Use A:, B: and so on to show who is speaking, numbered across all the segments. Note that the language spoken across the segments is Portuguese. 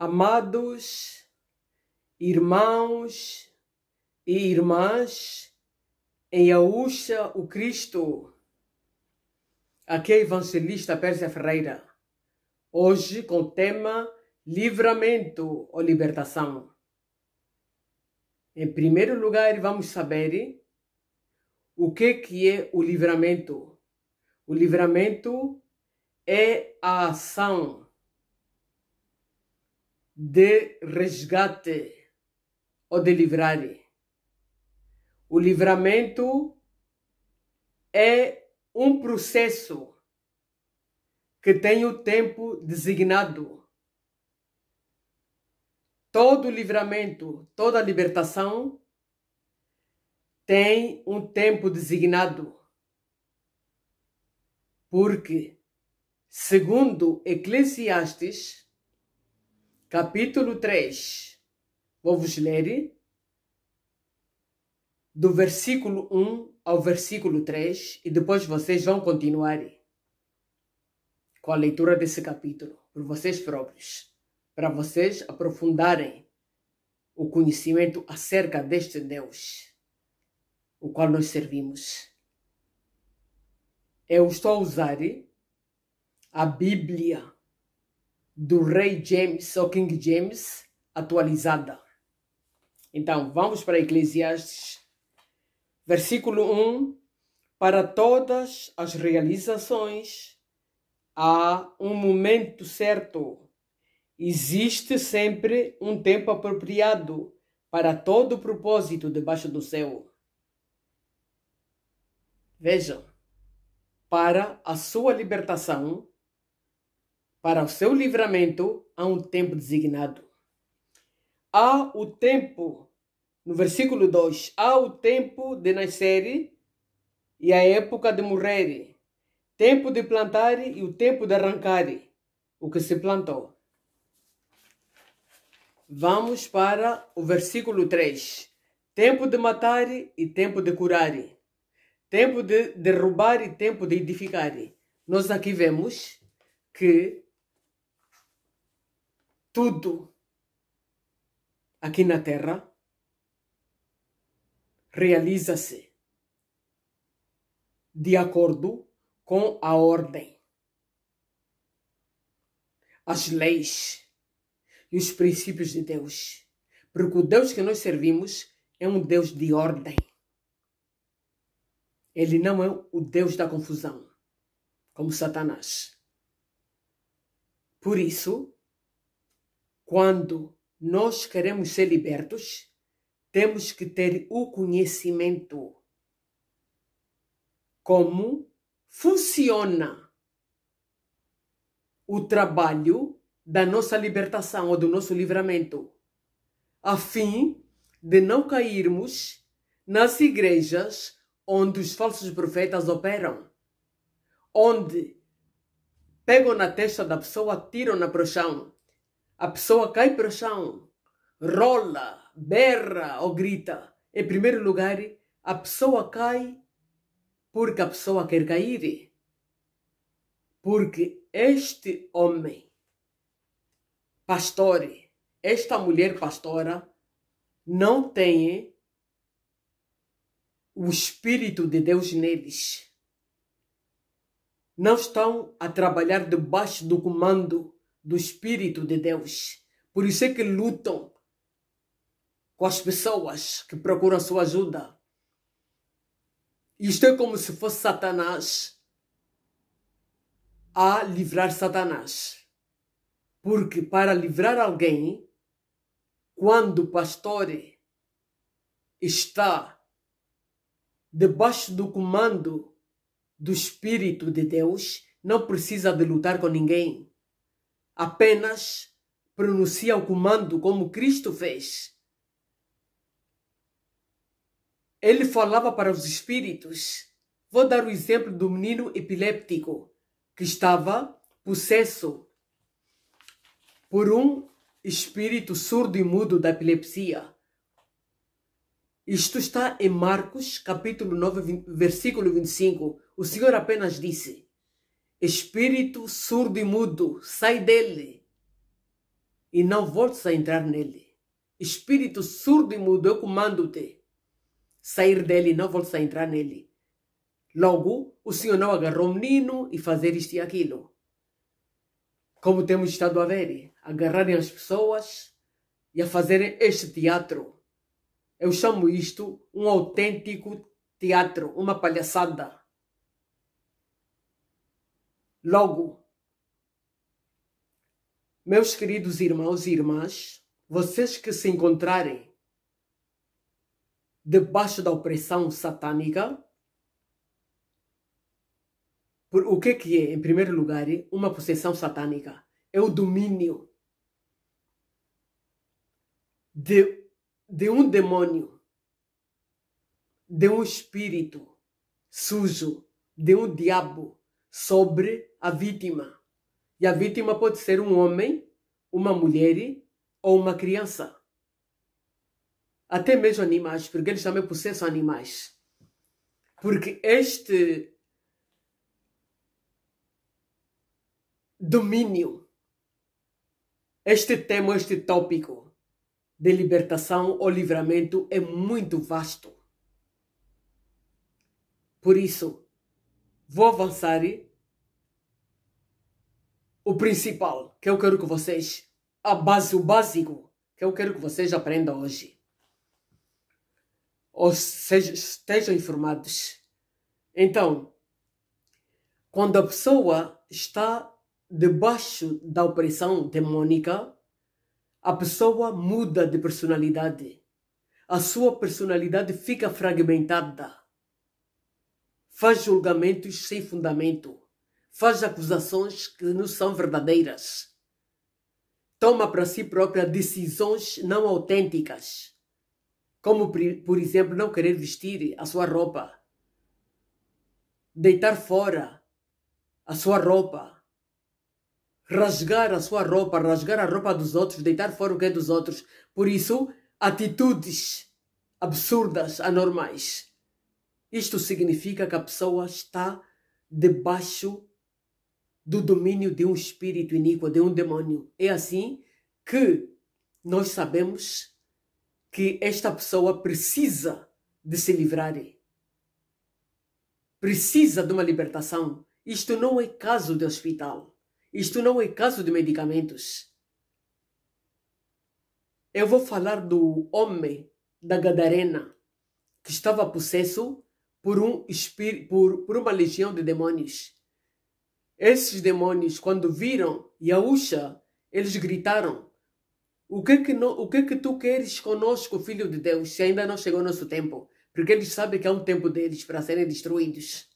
A: Amados irmãos e irmãs em Yahushua o Cristo, aqui é Evangelista Pérsia Ferreira, hoje com o tema livramento ou libertação. Em primeiro lugar, vamos saber o que é o livramento. O livramento é a ação de resgate ou de livrar. O livramento é um processo que tem o tempo designado. Todo livramento, toda libertação tem um tempo designado. Porque, segundo Eclesiastes, capítulo 3, vou-vos ler, do versículo 1 ao versículo 3, e depois vocês vão continuar com a leitura desse capítulo, por vocês próprios, para vocês aprofundarem o conhecimento acerca deste Deus, o qual nós servimos. Eu estou a usar a Bíblia do Rei James, ou King James, atualizada. Então, vamos para Eclesiastes, versículo 1. Para todas as realizações há um momento certo. Existe sempre um tempo apropriado para todo o propósito debaixo do céu. Vejam, para a sua libertação, para o seu livramento, há um tempo designado. Há o tempo, no versículo 2, há o tempo de nascer e a época de morrer, tempo de plantar e o tempo de arrancar o que se plantou. Vamos para o versículo 3. Tempo de matar e tempo de curar. Tempo de derrubar e tempo de edificar. Nós aqui vemos que tudo aqui na Terra realiza-se de acordo com a ordem, as leis e os princípios de Deus. Porque o Deus que nós servimos é um Deus de ordem. Ele não é o Deus da confusão, como Satanás. Por isso, quando nós queremos ser libertos, temos que ter o conhecimento como funciona o trabalho da nossa libertação ou do nosso livramento, a fim de não cairmos nas igrejas onde os falsos profetas operam, onde pegam na testa da pessoa, tiram-na para o chão, a pessoa cai para o chão, rola, berra ou grita. Em primeiro lugar, a pessoa cai porque a pessoa quer cair. Porque este homem, pastor, esta mulher pastora, não tem o Espírito de Deus neles. Não estão a trabalhar debaixo do comando do Espírito de Deus. Por isso é que lutam com as pessoas que procuram sua ajuda. Isto é como se fosse Satanás a livrar Satanás. Porque para livrar alguém, quando o pastor está debaixo do comando do Espírito de Deus, não precisa de lutar com ninguém. Apenas pronuncia o comando como Cristo fez. Ele falava para os espíritos. Vou dar o exemplo do menino epiléptico que estava possesso por um espírito surdo e mudo da epilepsia. Isto está em Marcos, capítulo 9, versículo 25. O Senhor apenas disse: espírito surdo e mudo, sai dele. e não voltes a entrar nele. Espírito surdo e mudo, eu comando-te. Sair dele e não voltes a entrar nele. Logo, o Senhor não agarrou o menino e fazer isto e aquilo. Como temos estado a ver, agarrarem as pessoas e a fazerem este teatro. Eu chamo isto um autêntico teatro, uma palhaçada. Logo, meus queridos irmãos e irmãs, vocês que se encontrarem debaixo da opressão satânica, o que é, em primeiro lugar, uma possessão satânica? É o domínio de um demônio, de um espírito sujo, de um diabo sobre a vítima. E a vítima pode ser um homem, uma mulher ou uma criança. Até mesmo animais, porque eles também possessam animais. Porque este domínio, este tema, este tópico de libertação ou livramento é muito vasto. Por isso, vou avançar o principal, que eu quero que vocês, o básico, que eu quero que vocês aprendam hoje. Ou seja, estejam informados. Então, quando a pessoa está debaixo da opressão demônica, a pessoa muda de personalidade. A sua personalidade fica fragmentada. Faz julgamentos sem fundamento. Faz acusações que não são verdadeiras. Toma para si própria decisões não autênticas. Como, por exemplo, não querer vestir a sua roupa. Deitar fora a sua roupa. Rasgar a sua roupa, rasgar a roupa dos outros, deitar fora o que é dos outros. Por isso, atitudes absurdas, anormais. Isto significa que a pessoa está debaixo do domínio de um espírito iníquo, de um demônio. É assim que nós sabemos que esta pessoa precisa de se livrar. Precisa de uma libertação. Isto não é caso de hospital. Isto não é caso de medicamentos. Eu vou falar do homem da Gadarena que estava possesso por uma legião de demônios. Esses demônios, quando viram Yaúcha, eles gritaram: o que que tu queres conosco, filho de Deus, se ainda não chegou o nosso tempo? Porque eles sabem que é um tempo deles para serem destruídos.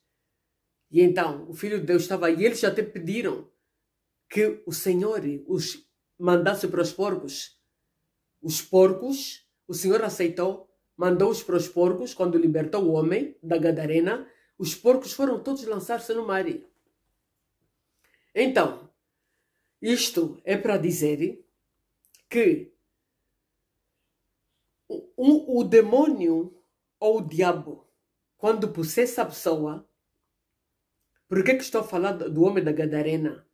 A: E então, o filho de Deus estava aí. E eles até pediram que o Senhor os mandasse para os porcos. Os porcos, o Senhor aceitou, mandou-os para os porcos. Quando libertou o homem da Gadarena, os porcos foram todos lançar-se no mar. Então, isto é para dizer que o demônio ou o diabo, quando possessa a pessoa, por que estou a falar do homem da Gadarena?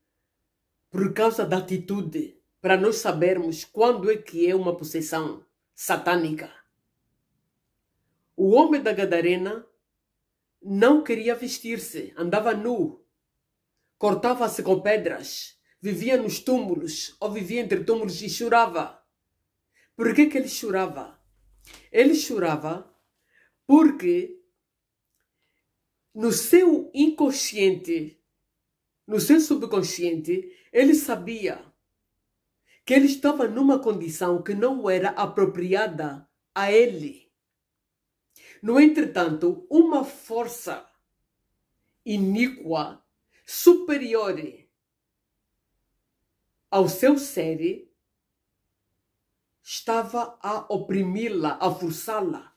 A: Por causa da atitude, para nós sabermos quando é que é uma possessão satânica. O homem da Gadarena não queria vestir-se, andava nu, cortava-se com pedras, vivia nos túmulos ou vivia entre túmulos e chorava. Por que ele chorava? Ele chorava porque no seu inconsciente, no seu subconsciente, ele sabia que ele estava numa condição que não era apropriada a ele. No entretanto, uma força iníqua, superior ao seu ser, estava a oprimi-la, a forçá-la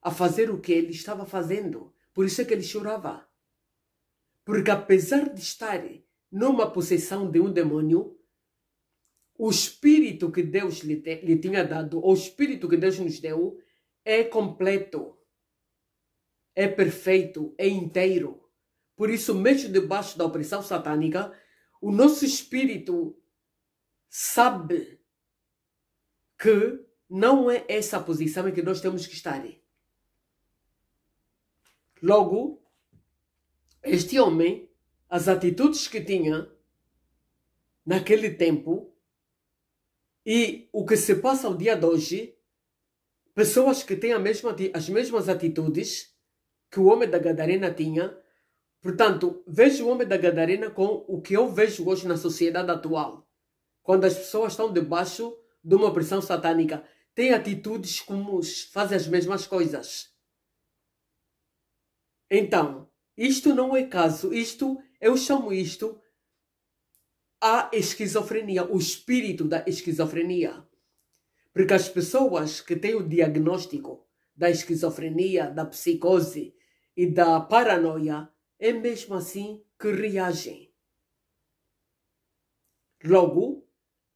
A: a fazer o que ele estava fazendo. Por isso é que ele chorava. Porque apesar de estar numa possessão de um demônio, o espírito que Deus lhe tinha dado, ou o espírito que Deus nos deu, é completo, é perfeito, é inteiro. Por isso, mesmo debaixo da opressão satânica, o nosso espírito sabe que não é essa a posição em que nós temos que estar. Logo, este homem, as atitudes que tinha naquele tempo e o que se passa ao dia de hoje, pessoas que têm as mesmas atitudes que o homem da Gadarena tinha. Portanto, vejo o homem da Gadarena com o que eu vejo hoje na sociedade atual. Quando as pessoas estão debaixo de uma pressão satânica, têm atitudes comuns, fazem as mesmas coisas. Então, isto não é caso, eu chamo isto a esquizofrenia, o espírito da esquizofrenia. Porque as pessoas que têm o diagnóstico da esquizofrenia, da psicose e da paranoia, é mesmo assim que reagem. Logo,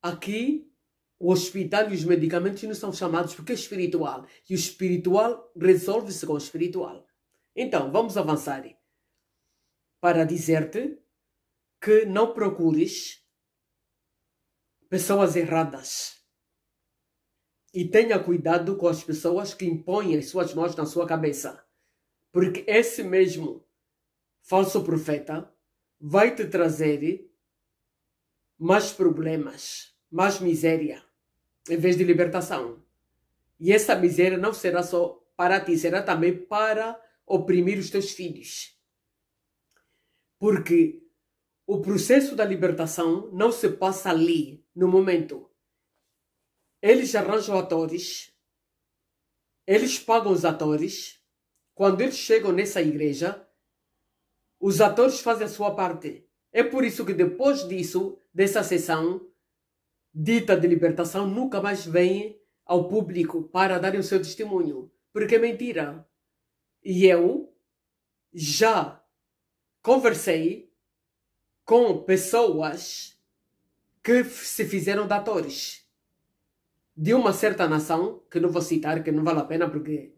A: aqui, o hospital e os medicamentos não são chamados porque é espiritual. E o espiritual resolve-se com o espiritual. Então, vamos avançar para dizer-te que não procures pessoas erradas. E tenha cuidado com as pessoas que impõem as suas mãos na sua cabeça. Porque esse mesmo falso profeta vai te trazer mais problemas, mais miséria, em vez de libertação. E essa miséria não será só para ti, será também para oprimir os teus filhos. Porque o processo da libertação não se passa ali, no momento. Eles arranjam atores, eles pagam os atores. Quando eles chegam nessa igreja, os atores fazem a sua parte. É por isso que depois disso, dessa sessão dita de libertação, nunca mais vêm ao público para darem o seu testemunho. Porque é mentira. E eu já conversei com pessoas que se fizeram de atores de uma certa nação, que não vou citar, que não vale a pena porque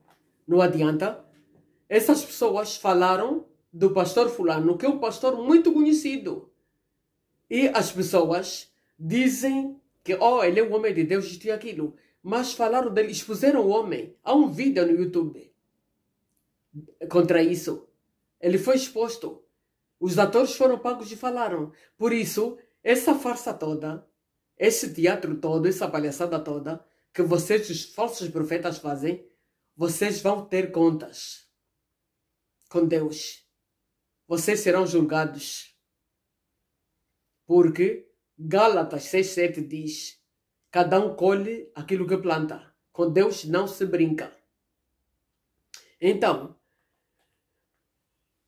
A: não adianta. Essas pessoas falaram do pastor fulano, que é um pastor muito conhecido. E as pessoas dizem que, ele é um homem de Deus, isto e aquilo. Mas falaram dele, expuseram o homem. Há um vídeo no YouTube contra isso. Ele foi exposto. Os atores foram pagos e falaram. Por isso, essa farsa toda, esse teatro todo, essa palhaçada toda, que vocês, os falsos profetas, fazem, vocês vão ter contas com Deus. Vocês serão julgados. Porque Gálatas 6:7 diz: cada um colhe aquilo que planta. Com Deus não se brinca. Então,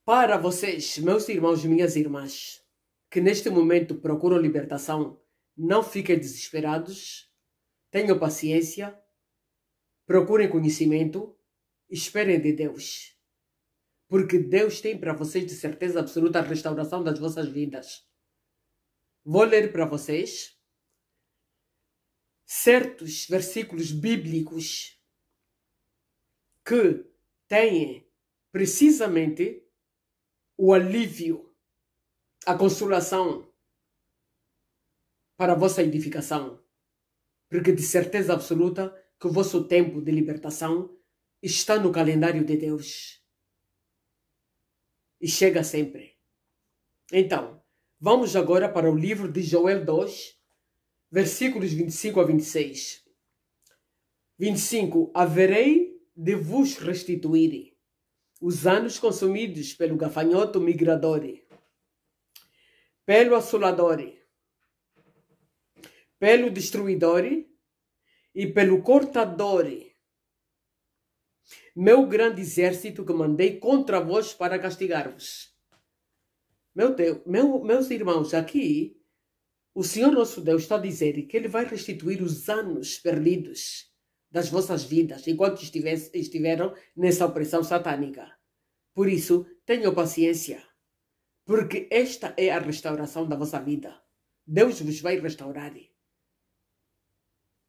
A: para vocês, meus irmãos e minhas irmãs, que neste momento procuram libertação, não fiquem desesperados, tenham paciência, procurem conhecimento, esperem de Deus. Porque Deus tem para vocês de certeza absoluta a restauração das vossas vidas. Vou ler para vocês certos versículos bíblicos que têm precisamente o alívio, a consolação para a vossa edificação. Porque de certeza absoluta que o vosso tempo de libertação está no calendário de Deus. E chega sempre. Então, vamos agora para o livro de Joel 2, versículos 25 a 26. 25. Haverei de vos restituir os anos consumidos pelo gafanhoto migrador, pelo assolador, pelo destruidor e pelo cortador, meu grande exército que mandei contra vós para castigar-vos. Meu Deus, meus irmãos, aqui o Senhor nosso Deus está a dizer que Ele vai restituir os anos perdidos das vossas vidas enquanto estiveram nessa opressão satânica. Por isso, tenham paciência, porque esta é a restauração da vossa vida. Deus vos vai restaurar.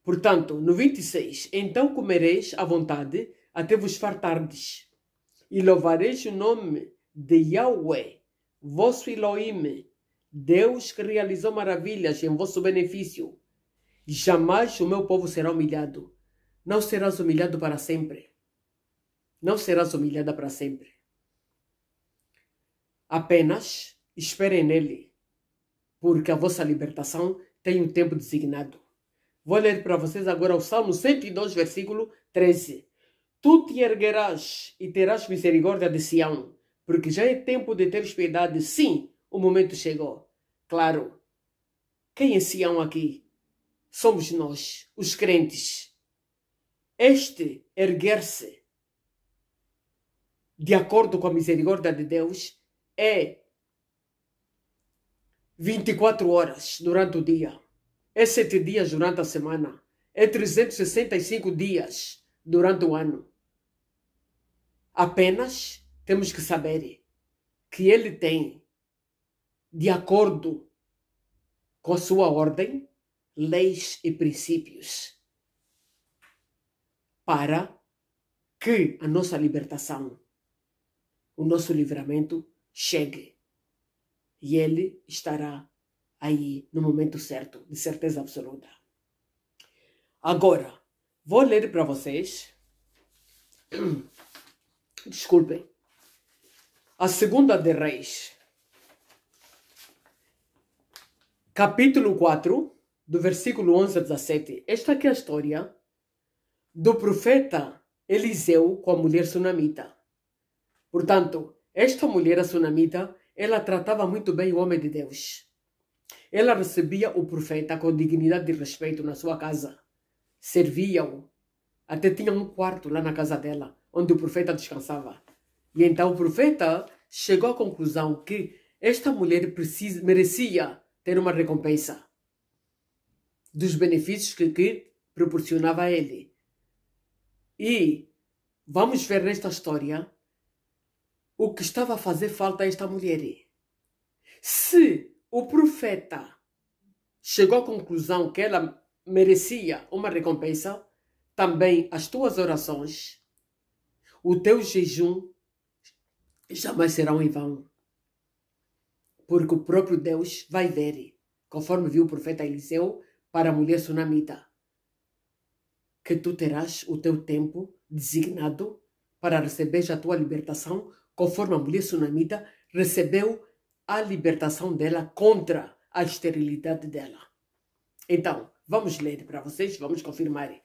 A: Portanto, no 26, então comereis à vontade até vos fartardes, e louvareis o nome de Yahweh, vosso Elohim, Deus que realizou maravilhas em vosso benefício, jamais o meu povo será humilhado. Não serás humilhado para sempre. Não serás humilhada para sempre. Apenas esperem nele, porque a vossa libertação tem um tempo designado. Vou ler para vocês agora o Salmo 102, versículo 13. Tu te erguerás e terás misericórdia de Sião, porque já é tempo de teres piedade. Sim, o momento chegou. Claro, quem é Sião aqui? Somos nós, os crentes. Este erguer-se, de acordo com a misericórdia de Deus, é 24 horas durante o dia. É 7 dias durante a semana. É 365 dias durante o ano. Apenas temos que saber que ele tem, de acordo com a sua ordem, leis e princípios para que a nossa libertação, o nosso livramento chegue. E ele estará aí no momento certo, de certeza absoluta. Agora, vou ler para vocês, desculpem, a Segunda de Reis, capítulo 4, do versículo 11 a 17. Esta aqui é a história do profeta Eliseu com a mulher sunamita. Portanto, esta mulher, a sunamita, ela tratava muito bem o homem de Deus. Ela recebia o profeta com dignidade e respeito na sua casa. Servia-o. Até tinha um quarto lá na casa dela, onde o profeta descansava. E então o profeta chegou à conclusão que esta mulher merecia ter uma recompensa dos benefícios que proporcionava a ele. E vamos ver nesta história o que estava a fazer falta a esta mulher. Se o profeta chegou à conclusão que ela merecia uma recompensa, também as tuas orações, o teu jejum jamais serão em vão. Porque o próprio Deus vai ver, conforme viu o profeta Eliseu para a mulher sunamita, que tu terás o teu tempo designado para receber a tua libertação, conforme a mulher sunamita recebeu a libertação dela contra a esterilidade dela. Então, vamos ler para vocês, vamos confirmar.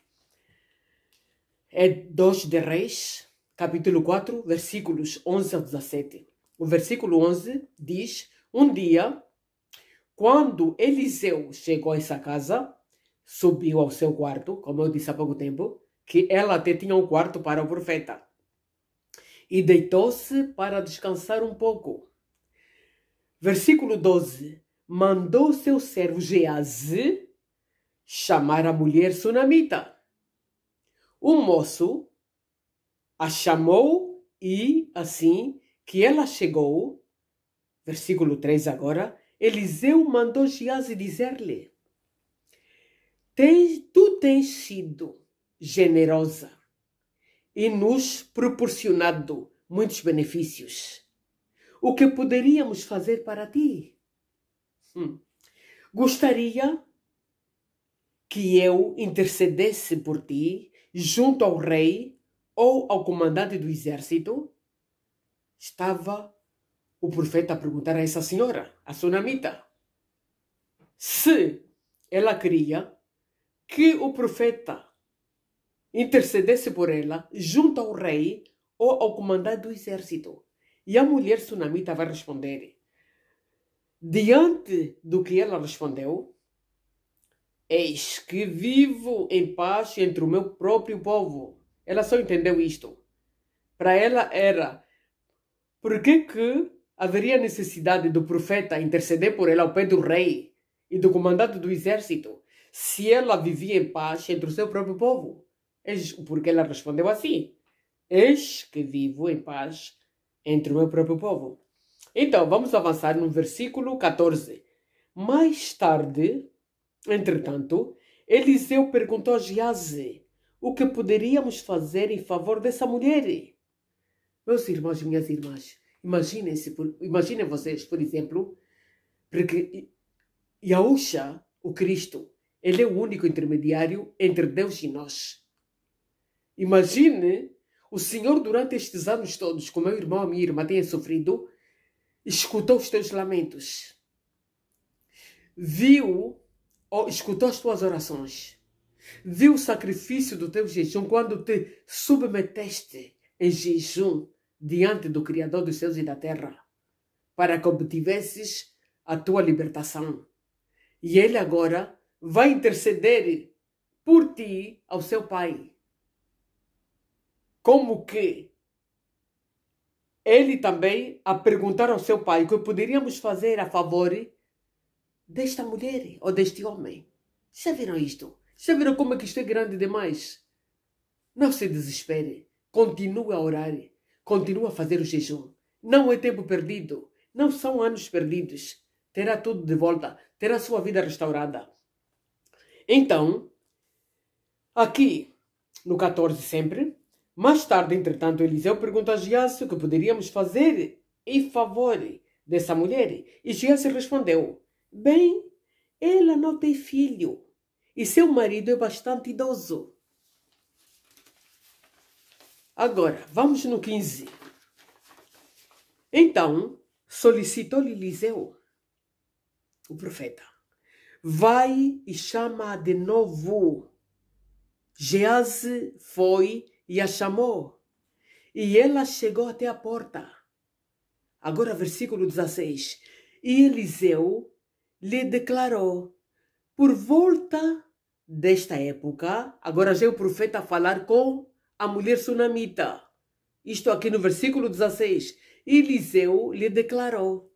A: É 2 de Reis, capítulo 4, versículos 11 a 17. O versículo 11 diz: um dia, quando Eliseu chegou a essa casa, subiu ao seu quarto, como eu disse há pouco tempo, que ela até tinha um quarto para o profeta, e deitou-se para descansar um pouco. Versículo 12. Mandou seu servo Geazi chamar a mulher sunamita. O moço a chamou e, assim que ela chegou, versículo 3 agora, Eliseu mandou Geazi dizer-lhe: tu tens sido generosa e nos proporcionado muitos benefícios. O que poderíamos fazer para ti? Gostaria que eu intercedesse por ti junto ao rei ou ao comandante do exército? Estava o profeta a perguntar a essa senhora, a sunamita, se ela queria que o profeta intercedesse por ela junto ao rei ou ao comandante do exército. E a mulher sunamita vai responder. Diante do que ela respondeu: eis que vivo em paz entre o meu próprio povo. Ela só entendeu isto. Para ela era: por que haveria necessidade do profeta interceder por ela ao pé do rei e do comandante do exército, se ela vivia em paz entre o seu próprio povo? Eis porque ela respondeu assim: eis que vivo em paz entre o meu próprio povo. Então, vamos avançar no versículo 14. Mais tarde, entretanto, Eliseu perguntou a Geazi o que poderíamos fazer em favor dessa mulher. Meus irmãos e minhas irmãs, imaginem vocês, por exemplo, porque Yahusha, o Cristo, Ele é o único intermediário entre Deus e nós. Imagine o Senhor durante estes anos todos, como meu irmão e minha irmã têm sofrido, escutou os teus lamentos, viu ou escutou as tuas orações, viu o sacrifício do teu jejum quando te submeteste em jejum diante do Criador dos céus e da terra, para que obtivesses a tua libertação. E Ele agora vai interceder por ti ao seu Pai. Como que Ele também a perguntar ao seu Pai o que poderíamos fazer a favor desta mulher ou deste homem. Já viram isto? Já viram como é que isto é grande demais? Não se desespere. Continue a orar. Continue a fazer o jejum. Não é tempo perdido. Não são anos perdidos. Terá tudo de volta. Terá sua vida restaurada. Então, aqui no 14 sempre, mais tarde, entretanto, Eliseu pergunta a Geazi o que poderíamos fazer em favor dessa mulher. E Geazi respondeu: bem, ela não tem filho e seu marido é bastante idoso. Agora, vamos no 15. Então, solicitou-lhe Eliseu, o profeta: vai e chama de novo. Geazi foi e a chamou, e ela chegou até a porta. Agora, versículo 16. E Eliseu lhe declarou, por volta desta época, agora já é o profeta a falar com a mulher sunamita. Isto aqui no versículo 16. Eliseu lhe declarou,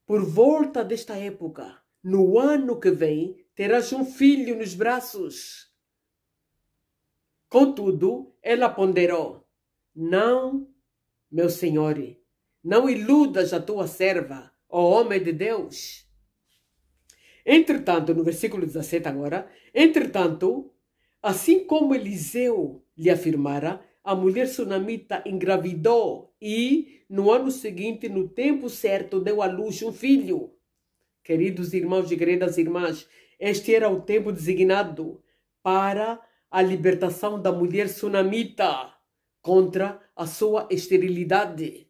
A: por volta desta época, no ano que vem, terás um filho nos braços. Contudo, ela ponderou, não, meu senhor, não iludas a tua serva, ó homem de Deus. Entretanto, no versículo 17 agora, entretanto, assim como Eliseu lhe afirmara, a mulher sunamita engravidou e, no ano seguinte, no tempo certo, deu à luz um filho. Queridos irmãos e queridas irmãs, este era o tempo designado para a libertação da mulher sunamita contra a sua esterilidade,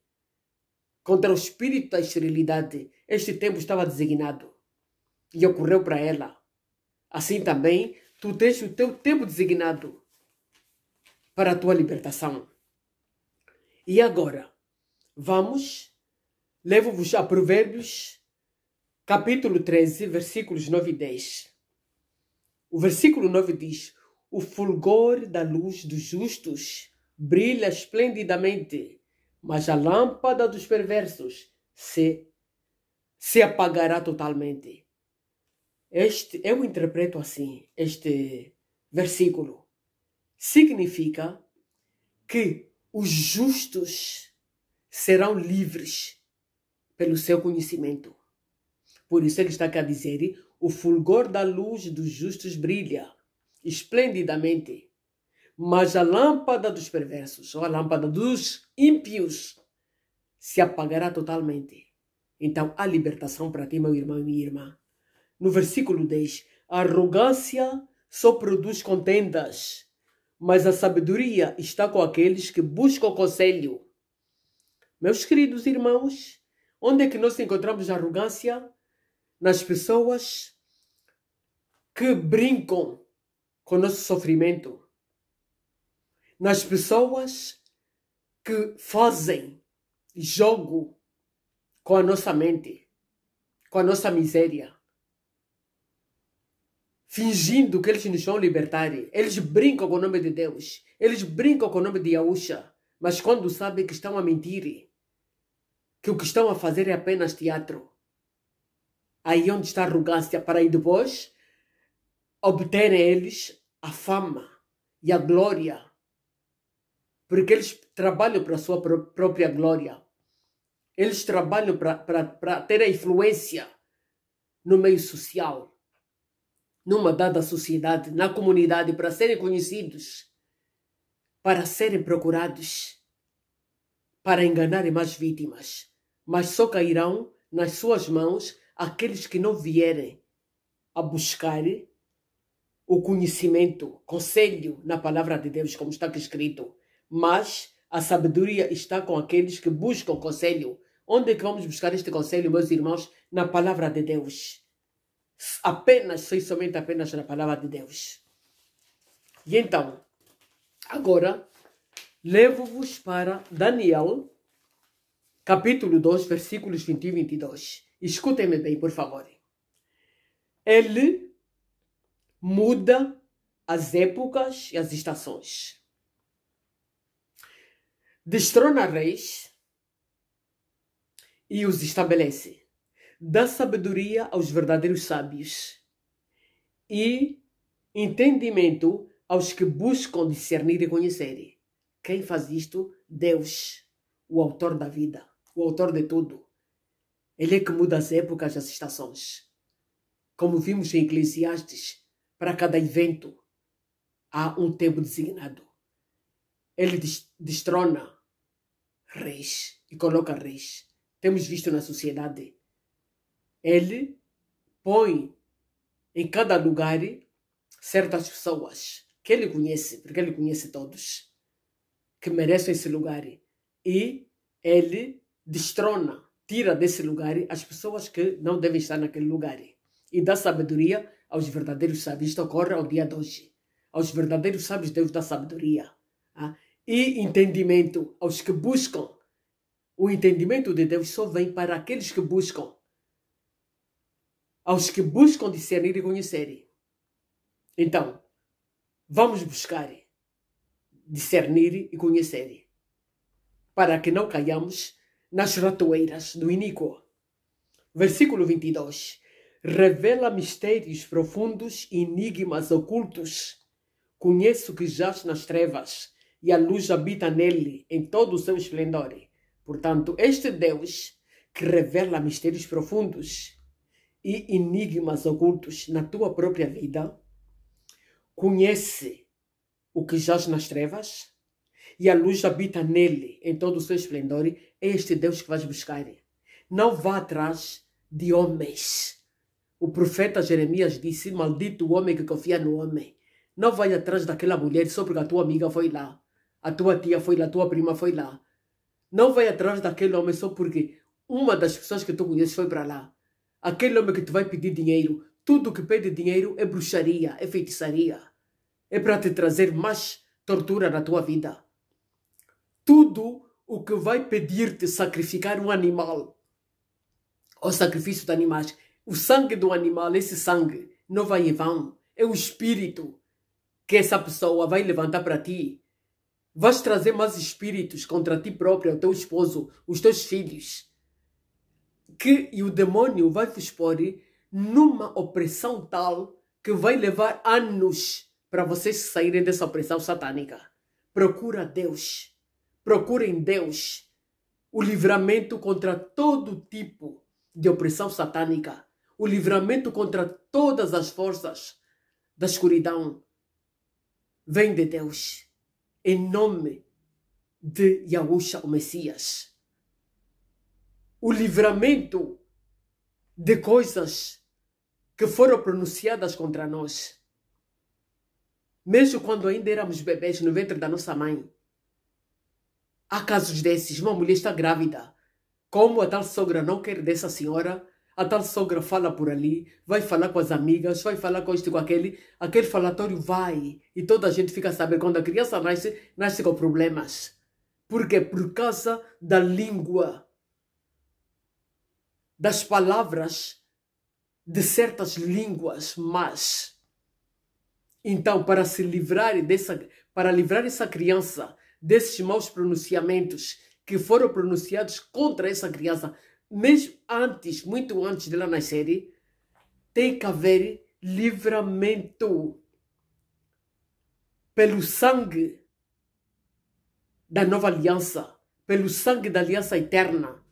A: contra o espírito da esterilidade. Este tempo estava designado e ocorreu para ela. Assim também, tu tens o teu tempo designado para a tua libertação. E agora, levo-vos a Provérbios, capítulo 13, versículos 9 e 10. O versículo 9 diz: o fulgor da luz dos justos brilha esplendidamente, mas a lâmpada dos perversos se apagará totalmente. Eu interpreto assim, este versículo. Significa que os justos serão livres pelo seu conhecimento. Por isso ele está aqui a dizer, o fulgor da luz dos justos brilha esplendidamente, mas a lâmpada dos perversos, ou a lâmpada dos ímpios, se apagará totalmente. Então, há libertação para ti, meu irmão e minha irmã. No versículo 10, a arrogância só produz contendas, mas a sabedoria está com aqueles que buscam conselho. Meus queridos irmãos, onde é que nós encontramos a arrogância? Nas pessoas que brincam com o nosso sofrimento. Nas pessoas que fazem jogo com a nossa mente, com a nossa miséria, fingindo que eles nos vão libertar. Eles brincam com o nome de Deus, eles brincam com o nome de Yahushua, mas quando sabem que estão a mentir, que o que estão a fazer é apenas teatro, aí onde está a arrogância, para aí depois obterem eles a fama e a glória, porque eles trabalham para a sua própria glória. Eles trabalham para ter a influência no meio social, numa dada sociedade, na comunidade, para serem conhecidos, para serem procurados, para enganarem mais vítimas. Mas só cairão nas suas mãos aqueles que não vierem a buscar o conhecimento, conselho na palavra de Deus, como está aqui escrito, mas a sabedoria está com aqueles que buscam conselho. Onde é que vamos buscar este conselho, meus irmãos? Na palavra de Deus. Apenas na palavra de Deus. E então, agora, levo-vos para Daniel, capítulo 2, versículos 21 e 22. Escutem-me bem, por favor. Ele muda as épocas e as estações. Destrona reis e os estabelece. Dá sabedoria aos verdadeiros sábios e entendimento aos que buscam discernir e conhecer. Quem faz isto? Deus, o autor da vida, o autor de tudo. Ele é que muda as épocas e as estações. Como vimos em Eclesiastes, para cada evento há um tempo designado. Ele destrona reis e coloca reis. Temos visto na sociedade. Ele põe em cada lugar certas pessoas que ele conhece, porque ele conhece todos, que merecem esse lugar. E ele destrona, tira desse lugar as pessoas que não devem estar naquele lugar. E dá sabedoria aos verdadeiros sábios. Isto ocorre ao dia de hoje. Aos verdadeiros sábios Deus dá sabedoria. E entendimento aos que buscam. O entendimento de Deus só vem para aqueles que buscam. Aos que buscam discernir e conhecer. Então, vamos buscar discernir e conhecer, para que não caiamos nas ratoeiras do iníquo. Versículo 22. Revela mistérios profundos e enigmas ocultos. Conheço que jaz nas trevas e a luz habita nele em todo o seu esplendor. Portanto, este Deus que revela mistérios profundos e enigmas ocultos na tua própria vida, conhece o que jaz nas trevas e a luz habita nele em todo o seu esplendor. É este Deus que vais buscar. Não vá atrás de homens. O profeta Jeremias disse: maldito o homem que confia no homem. Não vai atrás daquela mulher só porque a tua amiga foi lá, a tua tia foi lá, a tua prima foi lá. Não vai atrás daquele homem só porque uma das pessoas que tu conheces foi para lá. Aquele homem que te vai pedir dinheiro, tudo que pede dinheiro é bruxaria, é feitiçaria. É para te trazer mais tortura na tua vida. Tudo o que vai pedir-te sacrificar um animal, ou sacrifício de animais, o sangue do animal, esse sangue, não vai em vão. É o espírito que essa pessoa vai levantar para ti. Vais trazer mais espíritos contra ti próprio, o teu esposo, os teus filhos. E o demônio vai vos pôr numa opressão tal que vai levar anos para vocês saírem dessa opressão satânica. Procura Deus. Procurem Deus. O livramento contra todo tipo de opressão satânica. O livramento contra todas as forças da escuridão vem de Deus. Em nome de Yahusha, o Messias. O livramento de coisas que foram pronunciadas contra nós. Mesmo quando ainda éramos bebês no ventre da nossa mãe. Há casos desses. Uma mulher está grávida. Como a tal sogra não quer dessa senhora, a tal sogra fala por ali, vai falar com as amigas, vai falar com este, com aquele falatório vai. E toda a gente fica sabendo. Quando a criança nasce com problemas. Por quê? Por causa da língua. Das palavras de certas línguas más. Então, para livrar essa criança desses maus pronunciamentos que foram pronunciados contra essa criança, mesmo antes, muito antes dela nascer, tem que haver livramento pelo sangue da nova aliança, pelo sangue da aliança eterna,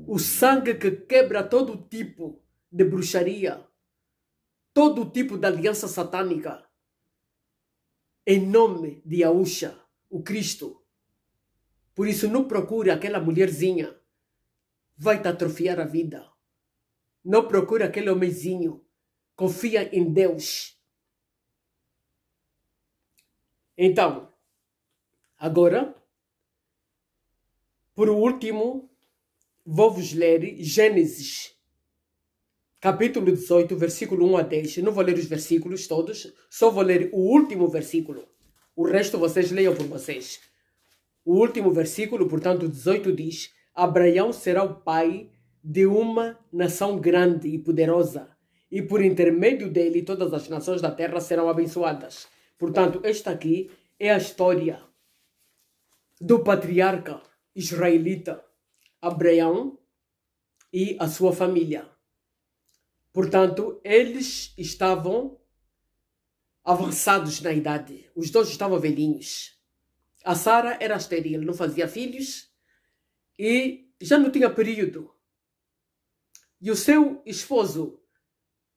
A: o sangue que quebra todo tipo de bruxaria, todo tipo de aliança satânica, em nome de Yahusha, o Cristo. Por isso, não procure aquela mulherzinha, vai te atrofiar a vida. Não procure aquele homenzinho, confia em Deus. Então, agora, por último, vou-vos ler Gênesis, capítulo 18, versículo 1 a 10. Eu não vou ler os versículos todos, só vou ler o último versículo. O resto vocês leiam por vocês. O último versículo, portanto, 18 diz: Abraão será o pai de uma nação grande e poderosa, e por intermédio dele todas as nações da terra serão abençoadas. Portanto, esta aqui é a história do patriarca israelita Abraão e a sua família. Portanto, eles estavam avançados na idade. Os dois estavam velhinhos. A Sara era estéril, não fazia filhos e já não tinha período. E o seu esposo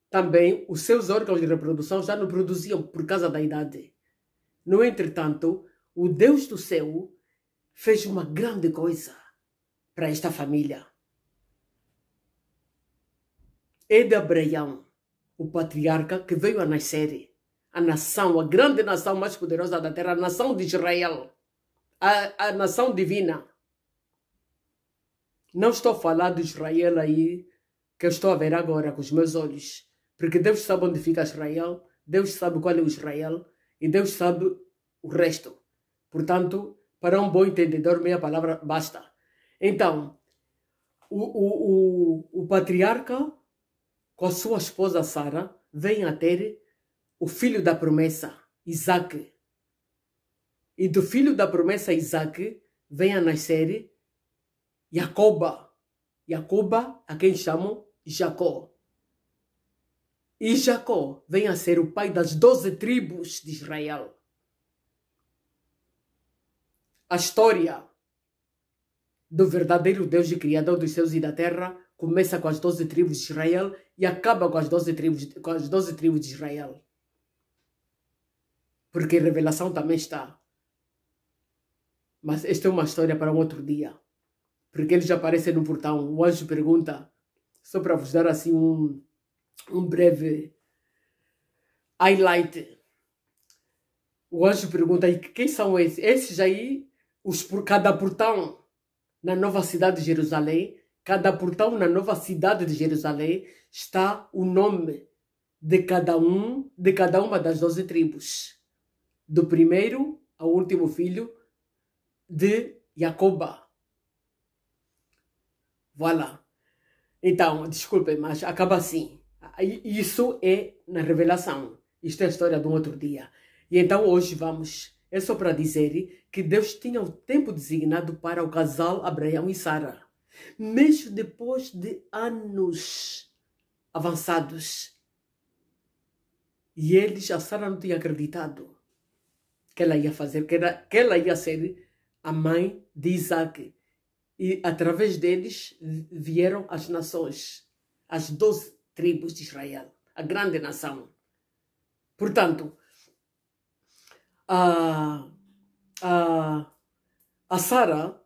A: também, os seus órgãos de reprodução já não produziam por causa da idade. No entretanto, o Deus do céu fez uma grande coisa para esta família. É de Abraão, o patriarca, que veio a nascer a nação, a grande nação mais poderosa da terra, a nação de Israel, a nação divina. Não estou a falar de Israel aí, que eu estou a ver agora com os meus olhos, porque Deus sabe onde fica Israel, Deus sabe qual é o Israel, e Deus sabe o resto. Portanto, para um bom entendedor, meia palavra basta. Então, o patriarca, com a sua esposa Sara, vem a ter o filho da promessa, Isaac. E do filho da promessa, Isaac, vem a nascer Jacoba. Jacoba, a quem chamam Jacó. E Jacó vem a ser o pai das 12 tribos de Israel. A história do verdadeiro Deus e Criador dos céus e da terra começa com as 12 tribos de Israel e acaba com as 12 tribos de Israel. Porque revelação também está. Mas esta é uma história para um outro dia. Porque eles aparecem no portão. O anjo pergunta, só para vos dar assim um breve highlight. O anjo pergunta, e quem são esses? Esses aí, por cada portão na nova cidade de Jerusalém, cada portão na nova cidade de Jerusalém está o nome de cada uma das 12 tribos. Do primeiro ao último filho de Jacoba. Voilà. Então, desculpem, mas acaba assim. Isso é na revelação. Isto é a história de um outro dia. E então hoje vamos. É só para dizer que Deus tinha o tempo designado para o casal Abraão e Sara. Mesmo depois de anos avançados. E a Sara não tinha acreditado que ela ia fazer, que ela ia ser a mãe de Isaac. E através deles vieram as nações, as 12 tribos de Israel, a grande nação. Portanto, a Sara,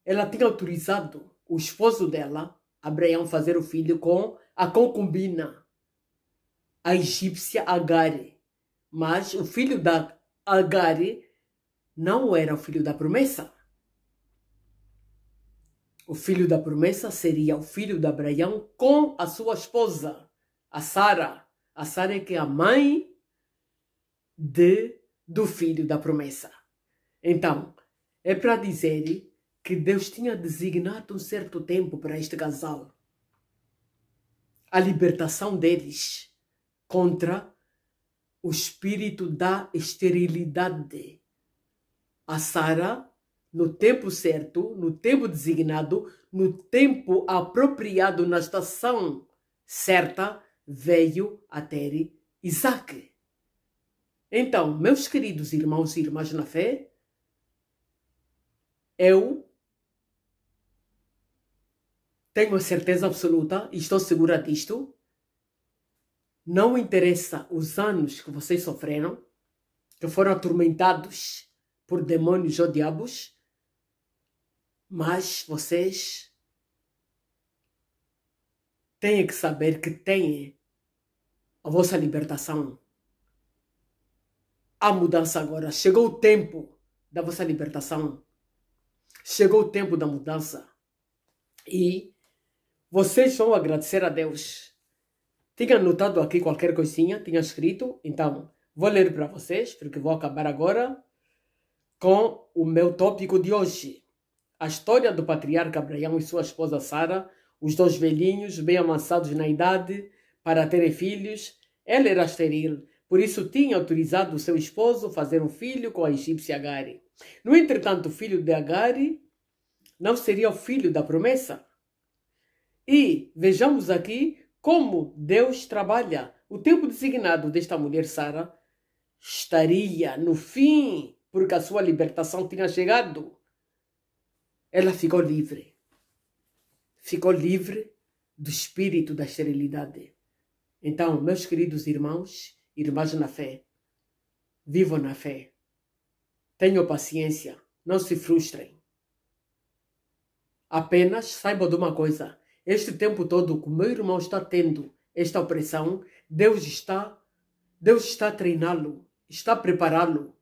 A: ela tinha autorizado o esposo dela, Abraão, fazer o filho com a concubina, a egípcia Agar. Mas o filho da Agar não era o filho da promessa. O filho da promessa seria o filho de Abraão com a sua esposa, a Sara. A Sara é que é a mãe do filho da promessa. Então, é para dizer que Deus tinha designado um certo tempo para este casal. A libertação deles contra o espírito da esterilidade. A Sara, no tempo certo, no tempo designado, no tempo apropriado, na estação certa, veio a ter Isaac. Então, meus queridos irmãos e irmãs na fé, eu tenho a certeza absoluta e estou segura disto. Não interessa os anos que vocês sofreram, que foram atormentados por demônios ou diabos, mas vocês têm que saber que têm a vossa libertação. a mudança agora. Chegou o tempo da vossa libertação. Chegou o tempo da mudança. E vocês vão agradecer a Deus. Tinha anotado aqui qualquer coisinha, tinha escrito. Então, vou ler para vocês, porque vou acabar agora com o meu tópico de hoje. A história do patriarca Abraão e sua esposa Sara, os dois velhinhos, bem avançados na idade, para terem filhos. Ela era estéril, por isso tinha autorizado o seu esposo a fazer um filho com a egípcia Agari. No entretanto, o filho de Agari não seria o filho da promessa. E vejamos aqui como Deus trabalha. O tempo designado desta mulher Sara estaria no fim, porque a sua libertação tinha chegado. Ela ficou livre. Ficou livre do espírito da esterilidade. Então, meus queridos irmãos, irmãs na fé, vivam na fé. Tenham paciência, não se frustrem. Apenas saibam de uma coisa. Este tempo todo que o meu irmão está tendo esta opressão, Deus está a treiná-lo, está a prepará-lo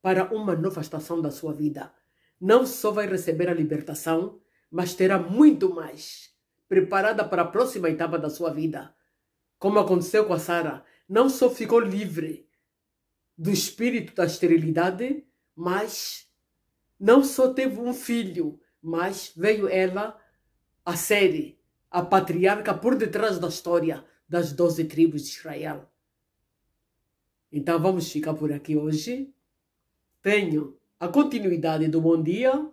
A: para uma nova estação da sua vida. Não só vai receber a libertação, mas terá muito mais preparada para a próxima etapa da sua vida. Como aconteceu com a Sara, não só ficou livre do espírito da esterilidade, mas não só teve um filho, mas veio ela a ser a patriarca por detrás da história das 12 tribos de Israel. Então vamos ficar por aqui hoje. Tenham a continuidade do bom dia.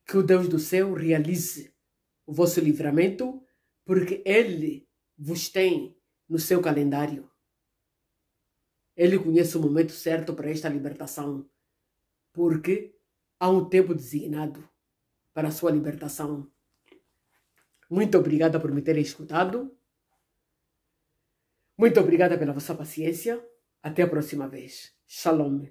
A: Que o Deus do céu realize o vosso livramento, porque Ele vos tem no seu calendário. Ele conhece o momento certo para esta libertação, porque há um tempo designado para a sua libertação. Muito obrigada por me terem escutado. Muito obrigada pela vossa paciência. Até a próxima vez. Shalom.